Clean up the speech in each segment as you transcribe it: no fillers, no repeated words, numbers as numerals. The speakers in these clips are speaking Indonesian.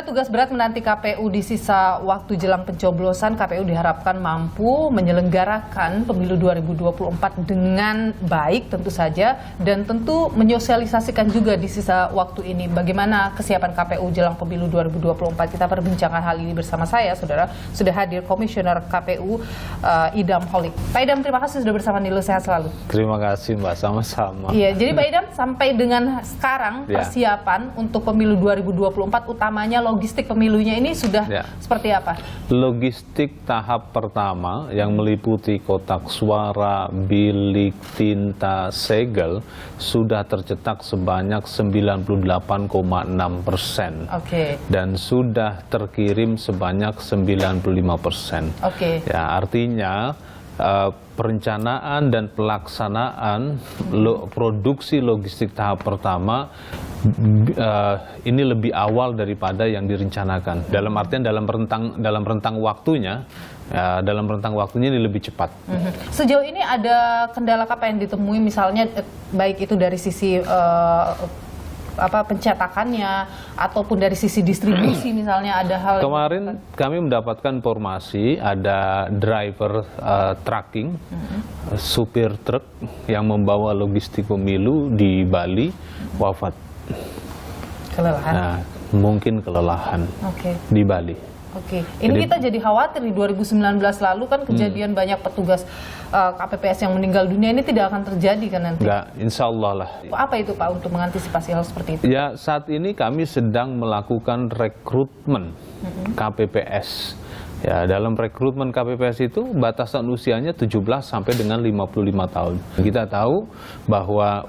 Saudara, tugas berat menanti KPU di sisa waktu jelang pencoblosan. KPU diharapkan mampu menyelenggarakan pemilu 2024 dengan baik tentu saja, dan tentu menyosialisasikan juga di sisa waktu ini bagaimana kesiapan KPU jelang pemilu 2024. Kita perbincangkan hal ini bersama saya, saudara. Sudah hadir Komisioner KPU Idam Holik. Pak Idam, terima kasih sudah bersama Nilu, sehat selalu. Terima kasih Mbak, sama-sama. Iya, jadi Pak Idam, sampai dengan sekarang persiapan untuk pemilu 2024 utamanya logistik pemilunya ini sudah seperti apa? Logistik tahap pertama yang meliputi kotak suara, bilik, tinta, segel sudah tercetak sebanyak 98,6%. Dan sudah terkirim sebanyak 95%. Ya, artinya perencanaan dan pelaksanaan produksi logistik tahap pertama ini lebih awal daripada yang direncanakan. Dalam artian dalam rentang waktunya, ini lebih cepat. Sejauh ini ada kendala apa yang ditemui, misalnya baik itu dari sisi pencetakannya ataupun dari sisi distribusi, misalnya ada hal kemarin kami mendapatkan informasi ada driver trucking, supir truk yang membawa logistik pemilu di Bali wafat. Kelelahan? Nah, mungkin kelelahan di Bali. Ini kita jadi khawatir di 2019 lalu kan kejadian banyak petugas KPPS yang meninggal dunia, ini tidak akan terjadi kan nanti? Enggak, insya Allah lah. Apa itu Pak untuk mengantisipasi hal seperti itu? Ya, saat ini kami sedang melakukan rekrutmen KPPS. Ya, dalam rekrutmen KPPS itu batasan usianya 17 sampai dengan 55 tahun. Kita tahu bahwa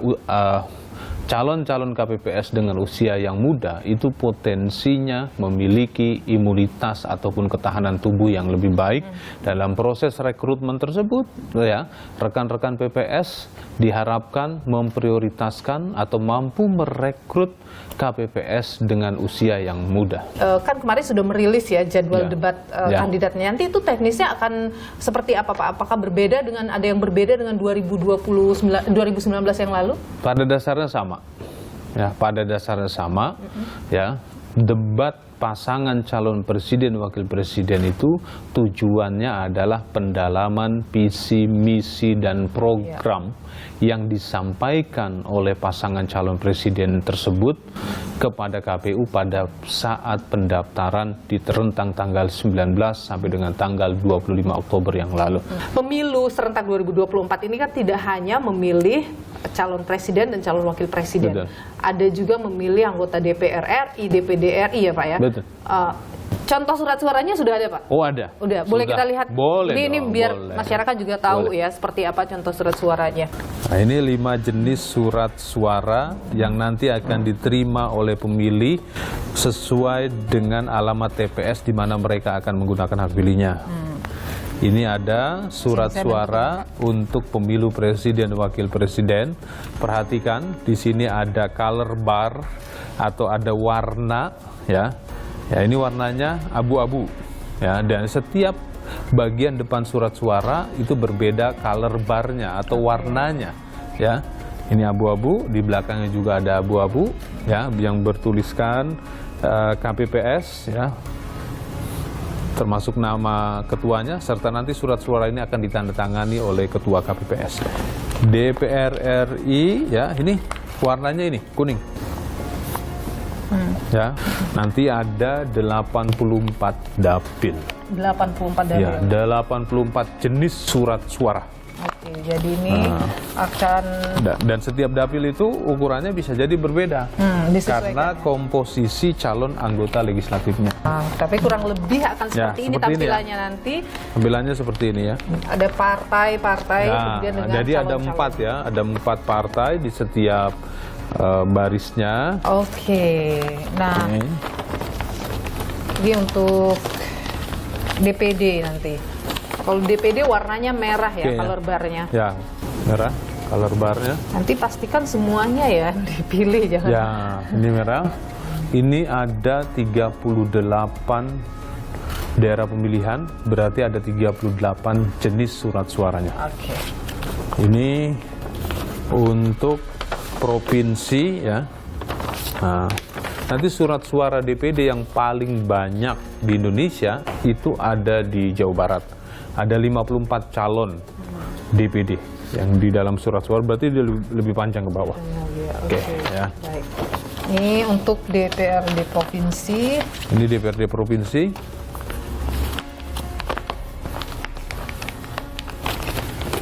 calon-calon KPPS dengan usia yang muda itu potensinya memiliki imunitas ataupun ketahanan tubuh yang lebih baik. Dalam proses rekrutmen tersebut, ya, rekan-rekan PPS diharapkan memprioritaskan atau mampu merekrut KPPS dengan usia yang muda. Kan kemarin sudah merilis ya jadwal debat kandidatnya. Nanti itu teknisnya akan seperti apa Pak? Apakah berbeda dengan, ada yang berbeda dengan 2019 yang lalu? Pada dasarnya sama. Ya, pada dasarnya sama. Ya, debat pasangan calon presiden wakil presiden itu tujuannya adalah pendalaman visi, misi, dan program yang disampaikan oleh pasangan calon presiden tersebut kepada KPU pada saat pendaftaran di rentang tanggal 19 sampai dengan tanggal 25 Oktober yang lalu. Pemilu serentak 2024 ini kan tidak hanya memilih calon presiden dan calon wakil presiden. Betul. Ada juga memilih anggota DPR RI, DPD RI ya Pak ya? Betul. Contoh surat suaranya sudah ada Pak? Oh ada. Udah, boleh kita lihat? Boleh. Ini biar masyarakat juga tahu ya seperti apa contoh surat suaranya. Nah, ini 5 jenis surat suara yang nanti akan diterima oleh pemilih sesuai dengan alamat TPS di mana mereka akan menggunakan hak pilihnya. Ini ada surat suara untuk pemilu presiden dan wakil presiden. Perhatikan, di sini ada color bar atau ada warna, ya. Ya, ini warnanya abu-abu. Ya, dan setiap bagian depan surat suara itu berbeda color barnya atau warnanya, ya. Ini abu-abu, di belakangnya juga ada abu-abu, ya, yang bertuliskan KPPS, ya, termasuk nama ketuanya, serta nanti surat suara ini akan ditandatangani oleh ketua KPPS. DPR RI, ya, ini warnanya ini kuning. Ya, nanti ada 84 dapil. 84 dapil. Ya, 84 jenis surat suara. Oke, jadi ini akan dan setiap dapil itu ukurannya bisa jadi berbeda karena komposisi calon anggota legislatifnya. Tapi kurang lebih akan seperti ini tampilannya nanti. Tampilannya seperti ini ya. Ada partai-partai kemudian dengan jadi ada 4 ya, ada 4 partai di setiap barisnya. Nah ini untuk DPD nanti. Kalau DPD warnanya merah ya, color barnya. Ya, merah color barnya. Nanti pastikan semuanya ya dipilih, jangan. Ya, ini merah. Ini ada 38 daerah pemilihan, berarti ada 38 jenis surat suaranya. Ini untuk provinsi ya. Nah, Nanti surat suara DPD yang paling banyak di Indonesia itu ada di Jawa Barat. Ada 54 calon DPD yang di dalam surat suara, berarti dia lebih panjang ke bawah. Oke, ya. Baik. Ini untuk DPRD provinsi. Ini DPRD provinsi.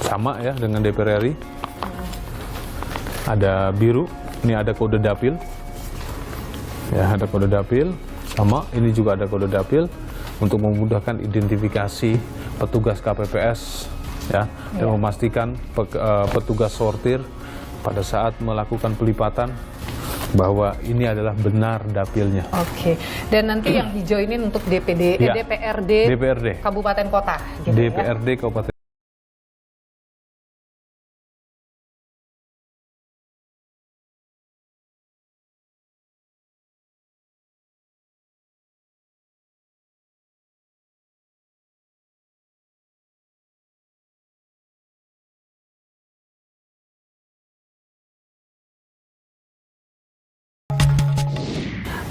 Sama ya dengan DPR RI. Ada biru, ini ada kode dapil. Ya, ada kode dapil. Sama, ini juga ada kode dapil untuk memudahkan identifikasi petugas KPPS ya, dan memastikan petugas sortir pada saat melakukan pelipatan bahwa ini adalah benar dapilnya. Oke. Dan nanti yang hijau ini untuk DPD, Ya, DPRD kabupaten kota. Gitu DPRD ya? kabupaten.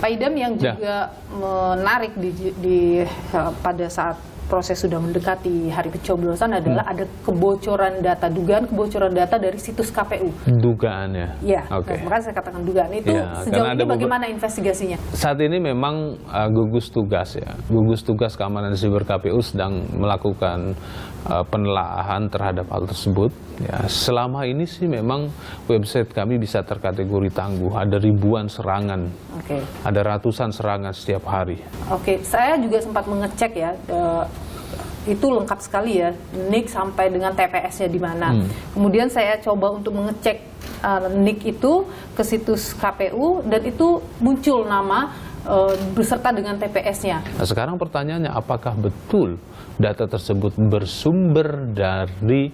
Pak Idam, yang juga menarik pada saat proses sudah mendekati hari pencoblosan adalah ada kebocoran data, dugaan kebocoran data dari situs KPU. Dugaannya. Ya, Oke. makanya saya katakan dugaan itu Ya, sejauh karena ini ada bagaimana investigasinya? Saat ini memang gugus tugas ya, gugus tugas keamanan siber KPU sedang melakukan penelaahan terhadap hal tersebut. Ya, selama ini sih memang website kami bisa terkategori tangguh. Ada ribuan serangan, ada ratusan serangan setiap hari. Oke, saya juga sempat mengecek ya. Itu lengkap sekali ya, NIK sampai dengan TPS-nya di mana. Kemudian saya coba untuk mengecek NIK itu ke situs KPU dan itu muncul nama beserta dengan TPS-nya. Nah, sekarang pertanyaannya, apakah betul data tersebut bersumber dari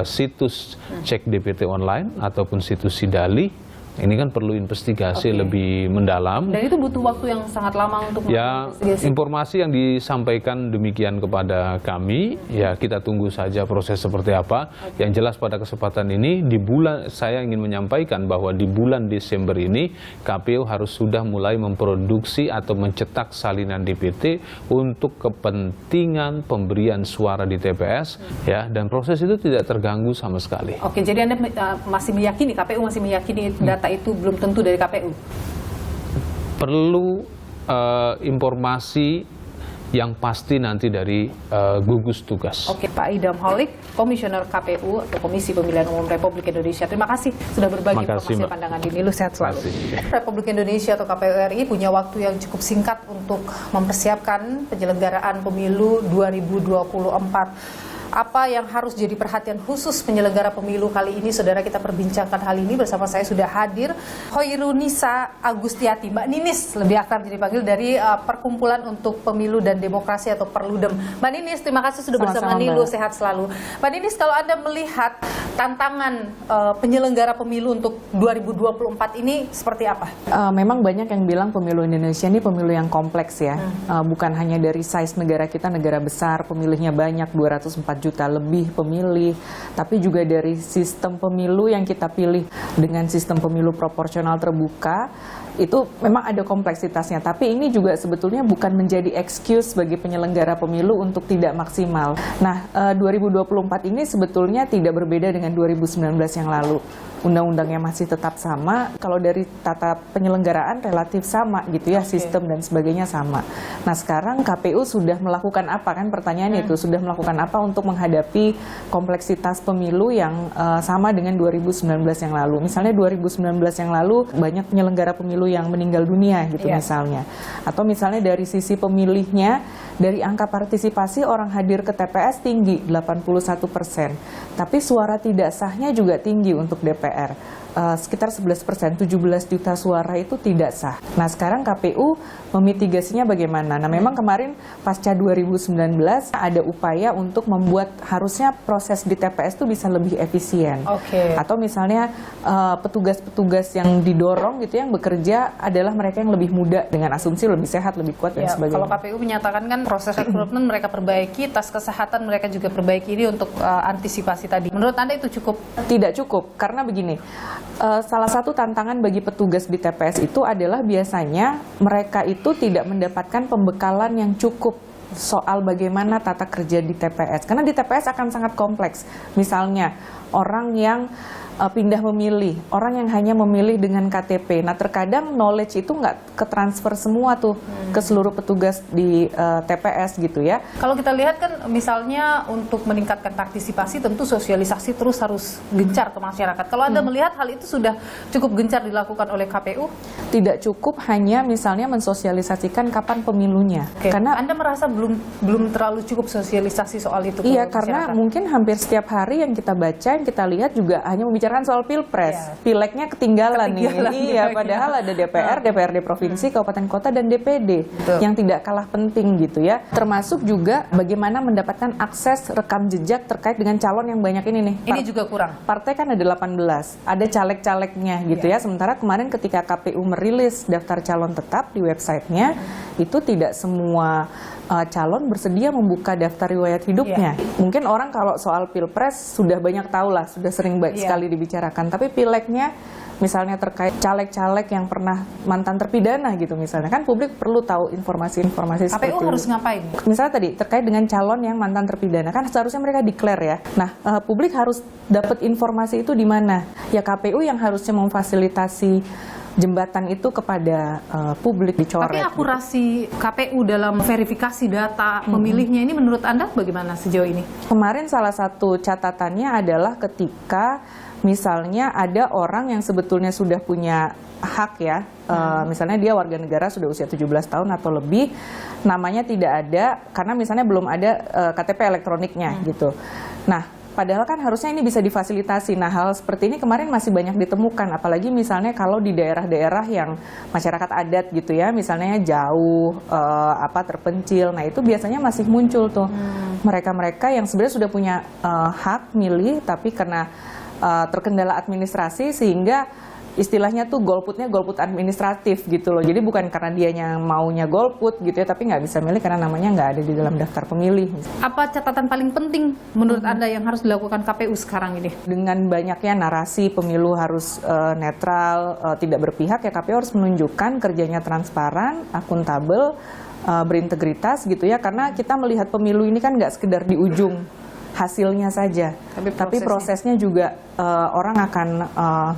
situs cek DPT online ataupun situs Sidali? Ini kan perlu investigasi lebih mendalam. Dan itu butuh waktu yang sangat lama untuk investigasi. Informasi yang disampaikan demikian kepada kami, ya kita tunggu saja proses seperti apa. Yang jelas pada kesempatan ini, saya ingin menyampaikan bahwa di bulan Desember ini, KPU harus sudah mulai memproduksi atau mencetak salinan DPT untuk kepentingan pemberian suara di TPS, ya, dan proses itu tidak terganggu sama sekali. Oke, jadi Anda masih meyakini, KPU masih meyakini data itu belum tentu dari KPU? Perlu informasi yang pasti nanti dari gugus tugas. Oke, Pak Idam Holik, Komisioner KPU atau Komisi Pemilihan Umum Republik Indonesia. Terima kasih sudah berbagi informasi pandangan di Nilu. Sehat selalu. Republik Indonesia atau KPU RI punya waktu yang cukup singkat untuk mempersiapkan penyelenggaraan pemilu 2024. Apa yang harus jadi perhatian khusus penyelenggara pemilu kali ini, saudara, kita perbincangkan hal ini bersama saya sudah hadir Hoirunisa Agustiati, Mbak Ninis lebih akrab dipanggil, dari Perkumpulan untuk Pemilu dan Demokrasi atau Perludem. Mbak Ninis, terima kasih sudah bersama Nilu, sehat selalu. Mbak Ninis, kalau Anda melihat tantangan penyelenggara pemilu untuk 2024 ini seperti apa? Memang banyak yang bilang pemilu Indonesia ini pemilu yang kompleks ya. Bukan hanya dari size negara kita, negara besar, pemilihnya banyak, 204 juta lebih pemilih, tapi juga dari sistem pemilu yang kita pilih dengan sistem pemilu proporsional terbuka, itu memang ada kompleksitasnya. Tapi ini juga sebetulnya bukan menjadi excuse bagi penyelenggara pemilu untuk tidak maksimal. Nah, 2024 ini sebetulnya tidak berbeda dengan 2019 yang lalu. Undang-undangnya masih tetap sama, kalau dari tata penyelenggaraan relatif sama gitu ya, sistem dan sebagainya sama. Nah, sekarang KPU sudah melakukan apa, kan pertanyaannya itu, sudah melakukan apa untuk menghadapi kompleksitas pemilu yang sama dengan 2019 yang lalu. Misalnya 2019 yang lalu banyak penyelenggara pemilu yang meninggal dunia gitu misalnya. Atau misalnya dari sisi pemilihnya, dari angka partisipasi orang hadir ke TPS tinggi, 81%. Tapi suara tidak sahnya juga tinggi untuk DPR. Sekitar 11%, 17 juta suara itu tidak sah. Nah, sekarang KPU memitigasinya bagaimana? Nah, memang kemarin pasca 2019 ada upaya untuk membuat harusnya proses di TPS itu bisa lebih efisien. Atau misalnya petugas-petugas yang didorong gitu, yang bekerja adalah mereka yang lebih muda dengan asumsi lebih sehat, lebih kuat dan sebagainya. Kalau KPU menyatakan kan proses rekrutmen mereka perbaiki, tas kesehatan mereka juga perbaiki ini untuk antisipasi tadi. Menurut Anda itu cukup? Tidak cukup, karena begini, Salah satu tantangan bagi petugas di TPS itu adalah biasanya mereka itu tidak mendapatkan pembekalan yang cukup soal bagaimana tata kerja di TPS. Karena di TPS akan sangat kompleks. Misalnya orang yang pindah memilih, orang yang hanya memilih dengan KTP. Nah, terkadang knowledge itu nggak ketransfer semua tuh ke seluruh petugas di TPS gitu ya. Kalau kita lihat kan misalnya untuk meningkatkan partisipasi tentu sosialisasi terus harus gencar ke masyarakat. Kalau Anda melihat hal itu sudah cukup gencar dilakukan oleh KPU? Tidak cukup hanya misalnya mensosialisasikan kapan pemilunya. Oke. Karena Anda merasa belum terlalu cukup sosialisasi soal itu ke iya, karena masyarakat? mungkin hampir setiap hari yang kita baca, yang kita lihat juga hanya membicarakan soal pilpres. Iya. Pileknya ketinggalan nih. Iya, ya. padahal ada DPR, DPRD provinsi, kabupaten kota, dan DPD Betul. yang tidak kalah penting gitu ya. Termasuk juga bagaimana mendapatkan akses rekam jejak terkait dengan calon yang banyak ini nih. Ini juga kurang. Partai kan ada 18, ada caleg-calegnya gitu ya. Sementara kemarin ketika KPU merilis daftar calon tetap di websitenya, itu tidak semua calon bersedia membuka daftar riwayat hidupnya. Mungkin orang kalau soal pilpres sudah banyak tahu lah, sudah sering sekali dibicarakan. Tapi pileknya misalnya terkait caleg-caleg yang pernah mantan terpidana gitu misalnya, kan publik perlu tahu informasi-informasi seperti KPU harus itu. ngapain? Misalnya tadi terkait dengan calon yang mantan terpidana, kan seharusnya mereka declare ya. Nah, publik harus dapat informasi itu di mana? Ya KPU yang harusnya memfasilitasi jembatan itu kepada publik dicoret. Tapi akurasi KPU dalam verifikasi data pemilihnya ini menurut Anda bagaimana sejauh ini? Kemarin salah satu catatannya adalah ketika misalnya ada orang yang sebetulnya sudah punya hak ya, misalnya dia warga negara sudah usia 17 tahun atau lebih, namanya tidak ada karena misalnya belum ada KTP elektroniknya gitu. Nah, padahal kan harusnya ini bisa difasilitasi. Nah, hal seperti ini kemarin masih banyak ditemukan, apalagi misalnya kalau di daerah-daerah yang masyarakat adat gitu ya, misalnya jauh, terpencil. Nah, itu biasanya masih muncul tuh mereka-mereka yang sebenarnya sudah punya hak milih, tapi karena terkendala administrasi sehingga istilahnya tuh golputnya golput administratif gitu loh. Jadi bukan karena dianya maunya golput gitu ya, tapi nggak bisa milih karena namanya nggak ada di dalam daftar pemilih. Apa catatan paling penting menurut Anda yang harus dilakukan KPU sekarang ini? Dengan banyaknya narasi pemilu harus netral, tidak berpihak, ya KPU harus menunjukkan kerjanya transparan, akuntabel, berintegritas gitu ya. Karena kita melihat pemilu ini kan nggak sekedar di ujung hasilnya saja, tapi prosesnya juga orang akan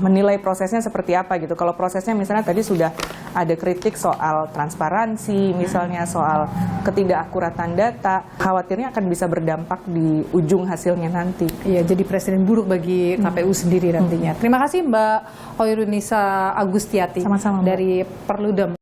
menilai prosesnya seperti apa gitu. Kalau prosesnya misalnya tadi sudah ada kritik soal transparansi, misalnya soal ketidakakuratan data, khawatirnya akan bisa berdampak di ujung hasilnya nanti. Iya, jadi presiden buruk bagi KPU sendiri nantinya. Terima kasih Mbak Hoirunisa Agustiati Sama-sama, Mbak. dari Perludem.